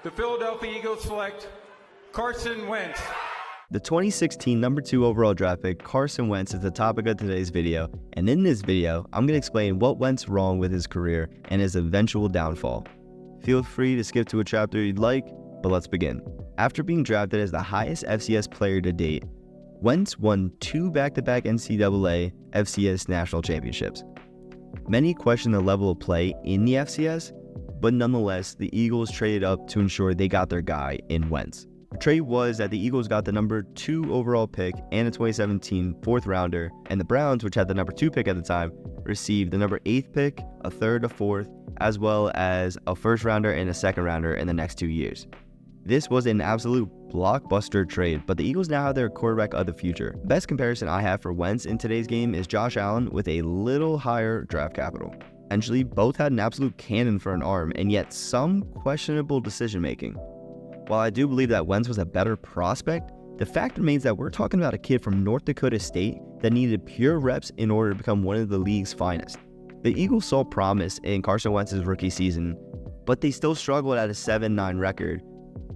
The Philadelphia Eagles select Carson Wentz. The 2016 number 2 overall draft pick, Carson Wentz, is the topic of today's video, and in this video, I'm going to explain what went wrong with his career and his eventual downfall. Feel free to skip to a chapter you'd like, but let's begin. After being drafted as the highest FCS player to date, Wentz won 2 back-to-back NCAA FCS national championships. Many question the level of play in the FCS, but nonetheless, the Eagles traded up to ensure they got their guy in Wentz. The trade was that the Eagles got the number 2 overall pick and a 2017 4th rounder, and the Browns, which had the number 2 pick at the time, received the number 8th pick, a 3rd, a 4th, as well as a 1st rounder and a 2nd rounder in the next 2 years. This was an absolute blockbuster trade, but the Eagles now have their quarterback of the future. The best comparison I have for Wentz in today's game is Josh Allen with a little higher draft capital. Essentially, both had an absolute cannon for an arm, and yet some questionable decision making. While I do believe that Wentz was a better prospect, the fact remains that we're talking about a kid from North Dakota State that needed pure reps in order to become one of the league's finest. The Eagles saw promise in Carson Wentz's rookie season, but they still struggled at a 7-9 record.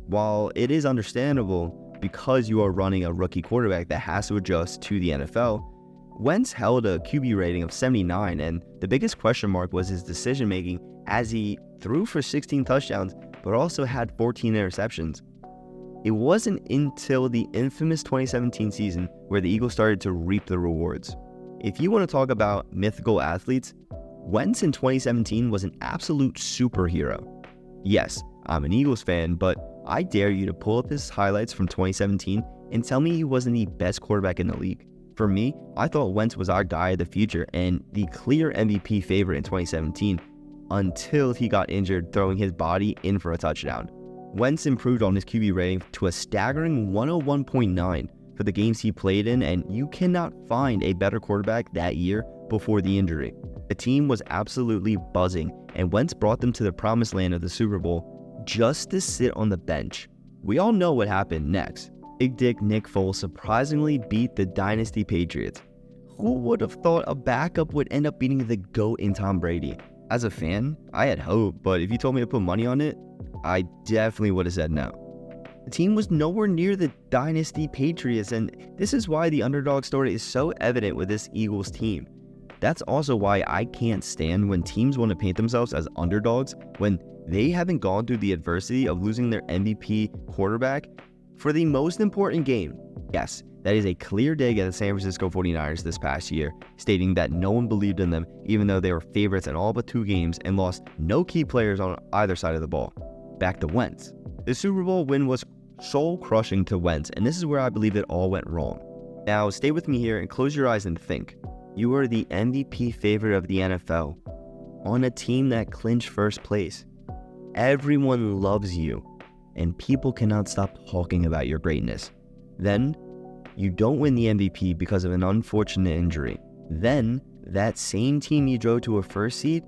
While it is understandable because you are running a rookie quarterback that has to adjust to the NFL, Wentz held a QB rating of 79, and the biggest question mark was his decision making as he threw for 16 touchdowns but also had 14 interceptions. It wasn't until the infamous 2017 season where the Eagles started to reap the rewards. If you want to talk about mythical athletes, Wentz in 2017 was an absolute superhero. Yes, I'm an Eagles fan, but I dare you to pull up his highlights from 2017 and tell me he wasn't the best quarterback in the league. For me, I thought Wentz was our guy of the future and the clear MVP favorite in 2017 until he got injured throwing his body in for a touchdown. Wentz improved on his QB rating to a staggering 101.9 for the games he played in, and you cannot find a better quarterback that year before the injury. The team was absolutely buzzing, and Wentz brought them to the promised land of the Super Bowl just to sit on the bench. We all know what happened next. Big Dick Nick Foles surprisingly beat the Dynasty Patriots. Who would have thought a backup would end up beating the GOAT in Tom Brady? As a fan, I had hope, but if you told me to put money on it, I definitely would have said no. The team was nowhere near the Dynasty Patriots, and this is why the underdog story is so evident with this Eagles team. That's also why I can't stand when teams want to paint themselves as underdogs when they haven't gone through the adversity of losing their MVP quarterback for the most important game. Yes, that is a clear dig at the San Francisco 49ers this past year, stating that no one believed in them even though they were favorites in all but 2 games and lost no key players on either side of the ball. Back to Wentz. The Super Bowl win was soul-crushing to Wentz, and this is where I believe it all went wrong. Now, stay with me here and close your eyes and think. You are the MVP favorite of the NFL on a team that clinched first place. Everyone loves you, and people cannot stop talking about your greatness. Then, you don't win the MVP because of an unfortunate injury. Then, that same team you drove to a first seed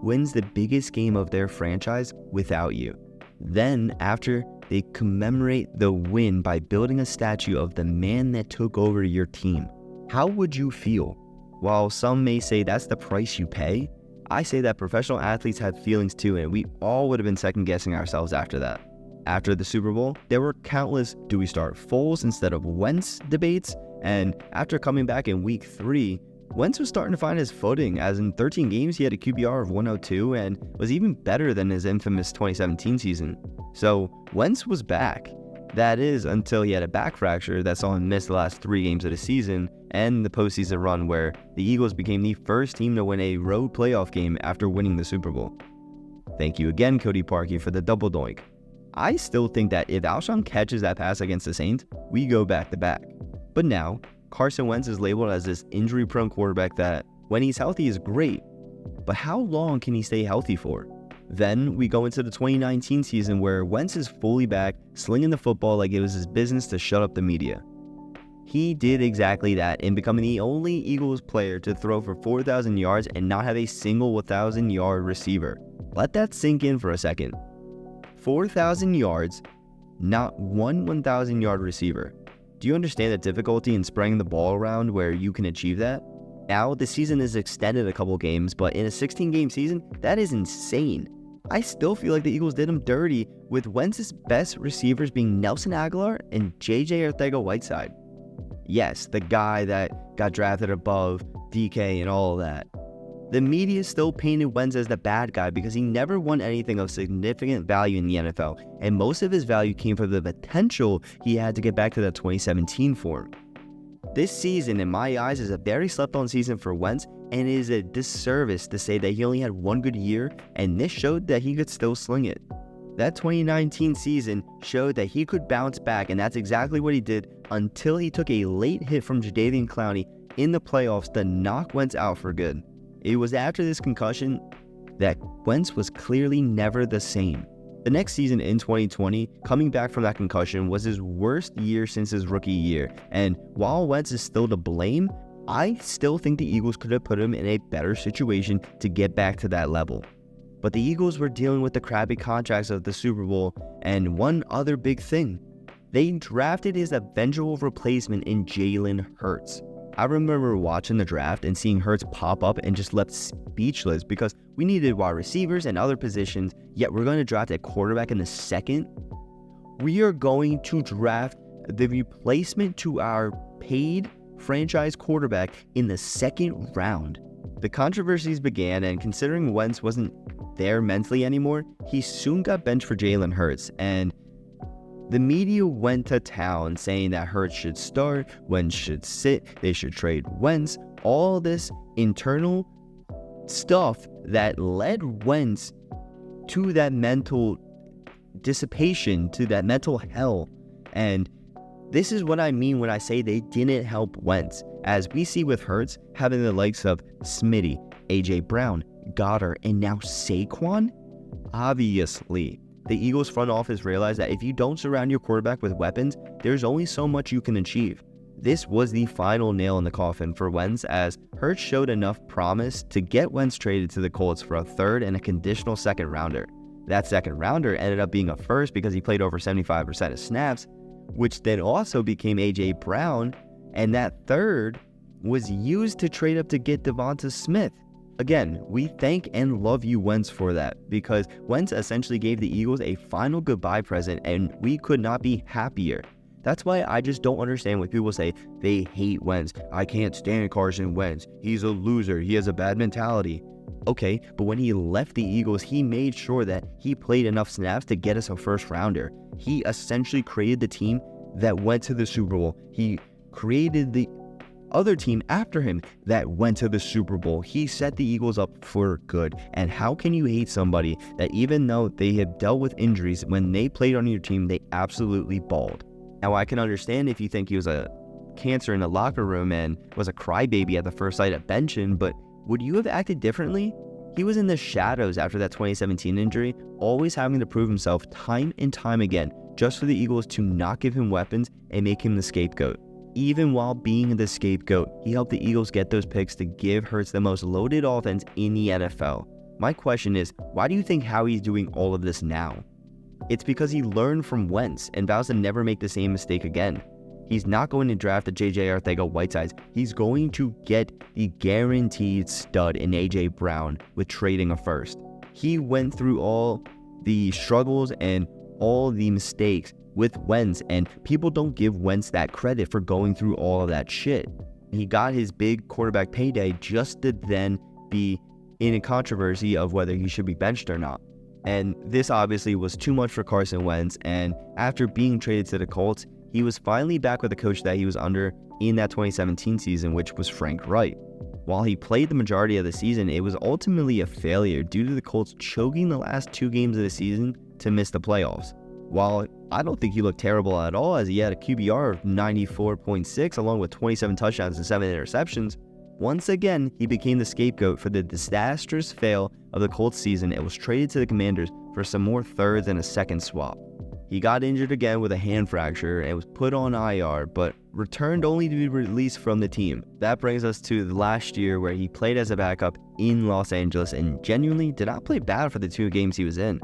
wins the biggest game of their franchise without you. Then, after, they commemorate the win by building a statue of the man that took over your team. How would you feel? While some may say that's the price you pay, I say that professional athletes have feelings too, and we all would have been second-guessing ourselves after that. After the Super Bowl, there were countless do we start Foles instead of Wentz debates, and after coming back in week 3, Wentz was starting to find his footing, as in 13 games he had a QBR of 102 and was even better than his infamous 2017 season. So Wentz was back. That is, until he had a back fracture that saw him miss the last 3 games of the season and the postseason run where the Eagles became the first team to win a road playoff game after winning the Super Bowl. Thank you again, Cody Parkey, for the double doink. I still think that if Alshon catches that pass against the Saints, we go back-to-back. But now, Carson Wentz is labeled as this injury-prone quarterback that, when he's healthy, is great. But how long can he stay healthy for? Then we go into the 2019 season where Wentz is fully back, slinging the football like it was his business to shut up the media. He did exactly that in becoming the only Eagles player to throw for 4,000 yards and not have a single 1,000-yard receiver. Let that sink in for a second. 4,000 yards, not one 1,000-yard receiver. Do you understand the difficulty in spreading the ball around where you can achieve that? Now, the season is extended a couple games, but in a 16-game season, that is insane. I still feel like the Eagles did him dirty, with Wentz's best receivers being Nelson Aguilar and J.J. Arcega-Whiteside. Yes, the guy that got drafted above DK and all of that. The media still painted Wentz as the bad guy because he never won anything of significant value in the NFL, and most of his value came from the potential he had to get back to that 2017 form. This season, in my eyes, is a very slept-on season for Wentz, and it is a disservice to say that he only had one good year, and this showed that he could still sling it. That 2019 season showed that he could bounce back, and that's exactly what he did until he took a late hit from Jadeveon Clowney in the playoffs to knock Wentz out for good. It was after this concussion that Wentz was clearly never the same. The next season in 2020, coming back from that concussion, was his worst year since his rookie year, and while Wentz is still to blame, I still think the Eagles could have put him in a better situation to get back to that level. But the Eagles were dealing with the crappy contracts of the Super Bowl, and one other big thing. They drafted his eventual replacement in Jalen Hurts. I remember watching the draft and seeing Hurts pop up and just left speechless because we needed wide receivers and other positions, yet we're going to draft a quarterback in the second. We are going to draft the replacement to our paid franchise quarterback in the second round. The controversies began, and considering Wentz wasn't there mentally anymore, he soon got benched for Jalen Hurts, and the media went to town saying that Hurts should start, Wentz should sit, they should trade Wentz, all this internal stuff that led Wentz to that mental dissipation, to that mental hell. And this is what I mean when I say they didn't help Wentz, as we see with Hurts having the likes of Smitty, AJ Brown, Goddard, and now Saquon. Obviously, the Eagles front office realized that if you don't surround your quarterback with weapons, there's only so much you can achieve. This was the final nail in the coffin for Wentz, as Hurts showed enough promise to get Wentz traded to the Colts for a third and a conditional second rounder. That second rounder ended up being a first because he played over 75% of snaps, which then also became AJ Brown, and that third was used to trade up to get Devonta Smith. Again, we thank and love you, Wentz, for that, because Wentz essentially gave the Eagles a final goodbye present, and we could not be happier. That's why I just don't understand when people say they hate Wentz. I can't stand Carson Wentz. He's a loser. He has a bad mentality. Okay, but when he left the Eagles, he made sure that he played enough snaps to get us a first rounder. He essentially created the team that went to the Super Bowl. He created the other team after him that went to the Super Bowl. He set the Eagles up for good. And how can you hate somebody that, even though they have dealt with injuries, when they played on your team, they absolutely balled? Now, I can understand if you think he was a cancer in the locker room and was a crybaby at the first sight of benching, but would you have acted differently? He was in the shadows after that 2017 injury, always having to prove himself time and time again, just for the Eagles to not give him weapons and make him the scapegoat. Even while being the scapegoat, he helped the Eagles get those picks to give Hurts the most loaded offense in the NFL. My question is, why do you think Howie's doing all of this now? It's because he learned from Wentz and vows to never make the same mistake again. He's not going to draft a J.J. Arcega-Whiteside. He's going to get the guaranteed stud in A.J. Brown with trading a first. He went through all the struggles and all the mistakes with Wentz, and people don't give Wentz that credit for going through all of that shit. He got his big quarterback payday just to then be in a controversy of whether he should be benched or not. And this obviously was too much for Carson Wentz, and after being traded to the Colts, he was finally back with the coach that he was under in that 2017 season, which was Frank Reich. While he played the majority of the season, it was ultimately a failure due to the Colts choking the last 2 games of the season to miss the playoffs. While I don't think he looked terrible at all, as he had a QBR of 94.6 along with 27 touchdowns and 7 interceptions, once again, he became the scapegoat for the disastrous fail of the Colts season and was traded to the Commanders for some more thirds and a second swap. He got injured again with a hand fracture and was put on IR, but returned only to be released from the team. That brings us to the last year where he played as a backup in Los Angeles and genuinely did not play bad for the 2 games he was in.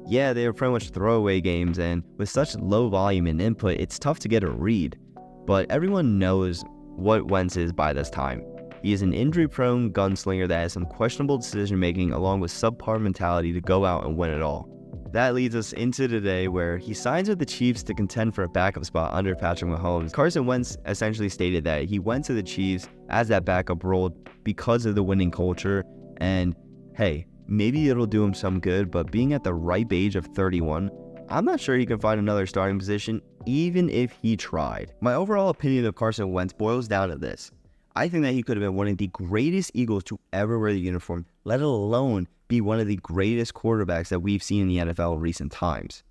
Yeah, they were pretty much throwaway games, and with such low volume and input, it's tough to get a read. But everyone knows what Wentz is by this time. He is an injury-prone gunslinger that has some questionable decision-making along with subpar mentality to go out and win it all. That leads us into today where he signs with the Chiefs to contend for a backup spot under Patrick Mahomes. Carson Wentz essentially stated that he went to the Chiefs as that backup role because of the winning culture, and hey, maybe it'll do him some good, but being at the ripe age of 31, I'm not sure he can find another starting position even if he tried. My overall opinion of Carson Wentz boils down to this. I think that he could have been one of the greatest Eagles to ever wear the uniform, let alone be one of the greatest quarterbacks that we've seen in the NFL in recent times.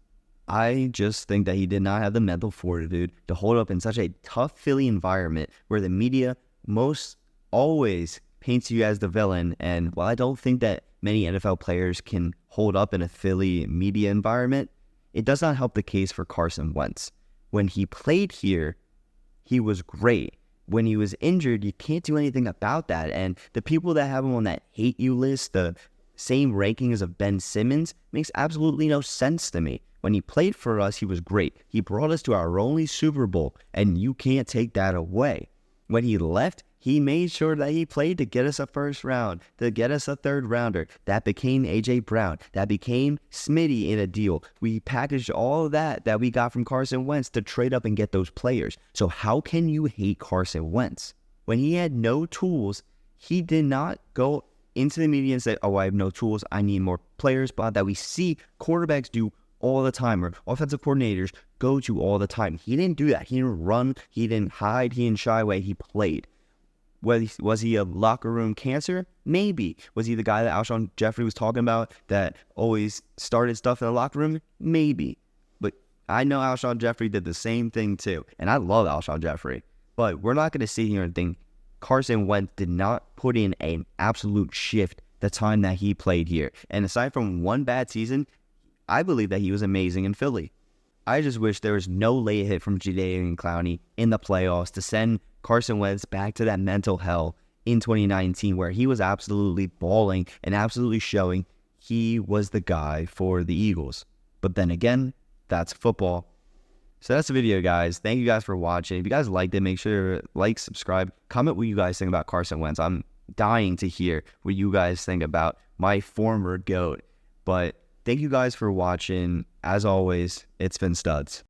I just think that he did not have the mental fortitude to hold up in such a tough Philly environment where the media most always paints you as the villain. And while I don't think that many NFL players can hold up in a Philly media environment, it does not help the case for Carson Wentz. When he played here, he was great. When he was injured, you can't do anything about that. And the people that have him on that hate you list, the same rankings of Ben Simmons, makes absolutely no sense to me. When he played for us, he was great. He brought us to our only Super Bowl, and you can't take that away. When he left, he made sure that he played to get us a first round, to get us a third rounder. That became A.J. Brown. That became Smitty in a deal. We packaged all of that we got from Carson Wentz to trade up and get those players. So how can you hate Carson Wentz? When he had no tools, he did not go into the media and say, oh, I have no tools, I need more players, but that we see quarterbacks do all the time, or offensive coordinators go to all the time. He didn't do that. He didn't run. He didn't hide. He didn't shy away. He played. Was he a locker room cancer? Maybe. Was he the guy that Alshon Jeffrey was talking about that always started stuff in the locker room? Maybe. But I know Alshon Jeffrey did the same thing too. And I love Alshon Jeffrey. But we're not going to sit here and think Carson Wentz did not put in an absolute shift the time that he played here. And aside from one bad season, I believe that he was amazing in Philly. I just wish there was no late hit from Jadeveon Clowney in the playoffs to send Carson Wentz back to that mental hell in 2019 where he was absolutely balling and absolutely showing he was the guy for the Eagles. But then again, that's football. So that's the video, guys. Thank you guys for watching. If you guys liked it, make sure to like, subscribe, comment what you guys think about Carson Wentz. I'm dying to hear what you guys think about my former GOAT. But thank you guys for watching. As always, it's been Studs.